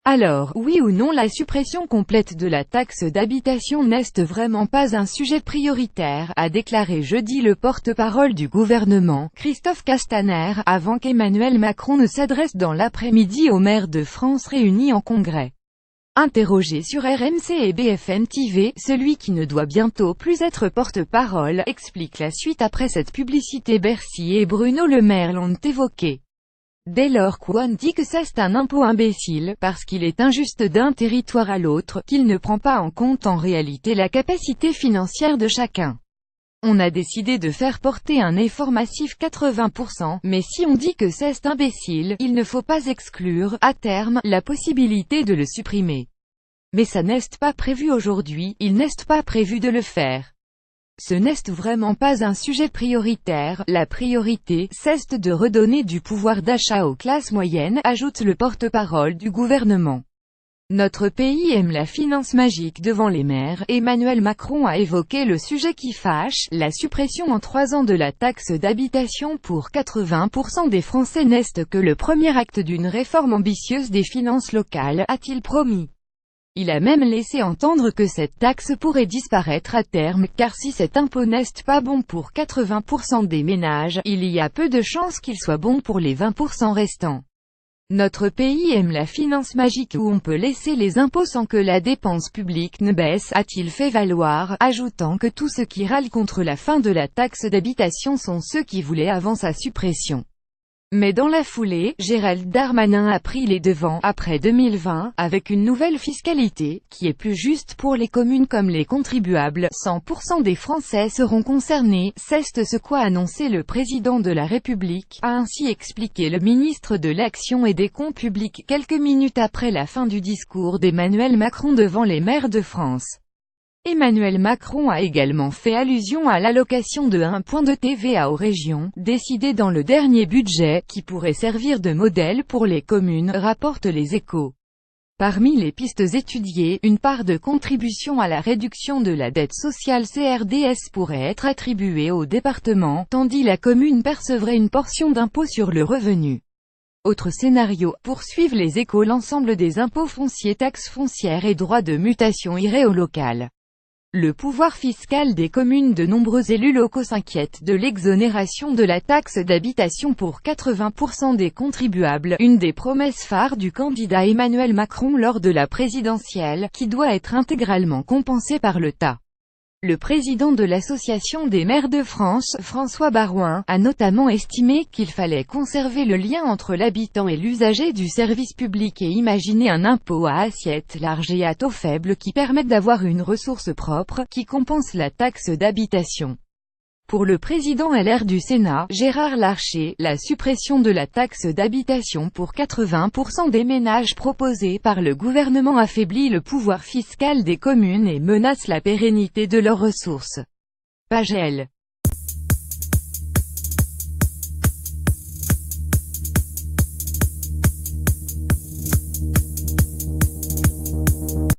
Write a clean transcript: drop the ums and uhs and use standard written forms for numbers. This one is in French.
Alors, oui ou non, la suppression complète de la taxe d'habitation n'est vraiment pas un sujet prioritaire, a déclaré jeudi le porte-parole du gouvernement, Christophe Castaner, avant qu'Emmanuel Macron ne s'adresse dans l'après-midi aux maires de France réunis en congrès. Interrogé sur RMC et BFM TV, celui qui ne doit bientôt plus être porte-parole, explique la suite après cette publicité. Bercy et Bruno Le Maire l'ont évoqué. Dès lors qu'on dit que c'est un impôt imbécile, parce qu'il est injuste d'un territoire à l'autre, qu'il ne prend pas en compte en réalité la capacité financière de chacun. On a décidé de faire porter un effort massif 80%, mais si on dit que c'est imbécile, il ne faut pas exclure, à terme, la possibilité de le supprimer. Mais ça n'est pas prévu aujourd'hui, il n'est pas prévu de le faire. Ce n'est vraiment pas un sujet prioritaire, la priorité, c'est de redonner du pouvoir d'achat aux classes moyennes, ajoute le porte-parole du gouvernement. Notre pays aime la finance magique devant les maires. Emmanuel Macron a évoqué le sujet qui fâche, la suppression en 3 ans de la taxe d'habitation pour 80% des Français n'est que le premier acte d'une réforme ambitieuse des finances locales, a-t-il promis. Il a même laissé entendre que cette taxe pourrait disparaître à terme, car si cet impôt n'est pas bon pour 80% des ménages, il y a peu de chances qu'il soit bon pour les 20% restants. Notre pays aime la finance magique où on peut laisser les impôts sans que la dépense publique ne baisse, a-t-il fait valoir, ajoutant que tous ceux qui râlent contre la fin de la taxe d'habitation sont ceux qui voulaient avant sa suppression. Mais dans la foulée, Gérald Darmanin a pris les devants, après 2020, avec une nouvelle fiscalité, qui est plus juste pour les communes comme les contribuables. 100% des Français seront concernés, c'est ce qu'a annoncé le président de la République, a ainsi expliqué le ministre de l'Action et des Comptes Publics quelques minutes après la fin du discours d'Emmanuel Macron devant les maires de France. Emmanuel Macron a également fait allusion à l'allocation de 1 point de TVA aux régions, décidée dans le dernier budget, qui pourrait servir de modèle pour les communes, rapportent les Échos. Parmi les pistes étudiées, une part de contribution à la réduction de la dette sociale CRDS pourrait être attribuée au département, tandis la commune percevrait une portion d'impôt sur le revenu. Autre scénario, poursuivent les Échos, l'ensemble des impôts fonciers, taxes foncières et droits de mutation irait au local. Le pouvoir fiscal des communes. De nombreux élus locaux s'inquiètent de l'exonération de la taxe d'habitation pour 80% des contribuables, une des promesses phares du candidat Emmanuel Macron lors de la présidentielle, qui doit être intégralement compensée par l'État. Le président de l'Association des maires de France, François Baroin, a notamment estimé qu'il fallait conserver le lien entre l'habitant et l'usager du service public et imaginer un impôt à assiette large et à taux faible qui permette d'avoir une ressource propre, qui compense la taxe d'habitation. Pour le président LR du Sénat, Gérard Larcher, la suppression de la taxe d'habitation pour 80% des ménages proposée par le gouvernement affaiblit le pouvoir fiscal des communes et menace la pérennité de leurs ressources. Page L.